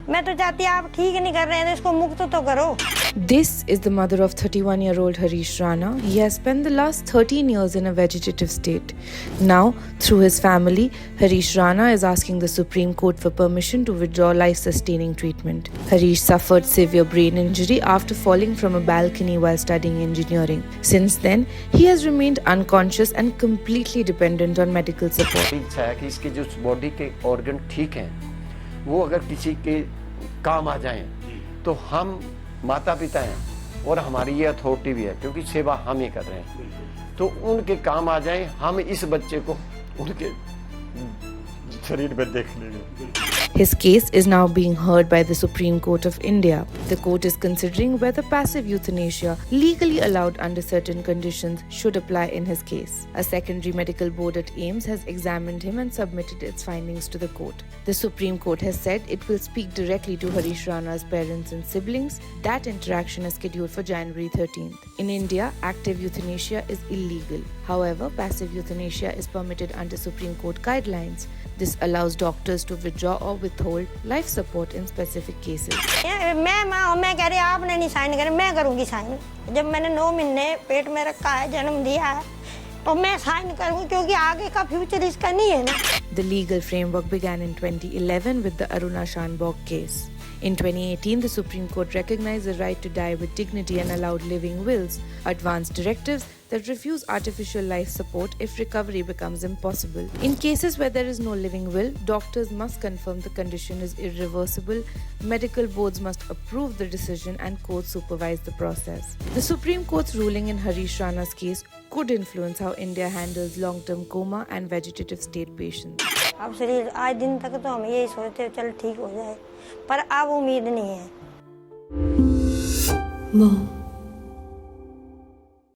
मैं तो चाहती आप ठीक नहीं कर रहे हैं तो इसको मुक्त तो करो। This is the mother of 31-year-old Harish Rana. He has spent the last 13 years in a vegetative state. Now, through his family, Harish Rana is asking the Supreme Court for permission to withdraw life-sustaining treatment. Harish suffered severe brain injury after falling from a balcony while studying engineering. Since then, he has remained unconscious and completely dependent on medical support. इच्छा है कि इसके जो body के organ ठीक हैं वो अगर किसी के काम आ जाएं तो हम माता पिता हैं और हमारी ये अथॉरिटी भी है क्योंकि सेवा हम ही कर रहे हैं, तो उनके काम आ जाएं, हम इस बच्चे को उनके शरीर में देख लेंगे। His case is now being heard by the Supreme Court of India. The court is considering whether passive euthanasia, legally allowed under certain conditions, should apply in his case. A secondary medical board at AIIMS has examined him and submitted its findings to the court. The Supreme Court has said it will speak directly to Harish Rana's parents and siblings. That interaction is scheduled for January 13th. In India, active euthanasia is illegal. However, passive euthanasia is permitted under Supreme Court guidelines. This allows doctors to withdraw or withhold life support in specific cases. मैं कह रही आपने नहीं sign करे, मैं करूँगी sign. जब मैंने 9 महीने पेट में रखा है, जन्म दिया है, तो मैं साइन करूँगी क्योंकि आगे का फ्यूचर इसका नहीं है ना। The legal framework began in 2011 with the Aruna Shanbhog case. In 2018, the Supreme Court recognized the right to die with dignity and allowed living wills, advanced directives that refuse artificial life support if recovery becomes impossible. In cases where there is no living will, doctors must confirm the condition is irreversible, medical boards must approve the decision, and courts supervise the process. The Supreme Court's ruling in Harish Rana's case could influence how India handles long-term coma and vegetative state patients. अब शरीर आज दिन तक तो हम यही सोचते चल ठीक हो जाए, पर अब उम्मीद नहीं है।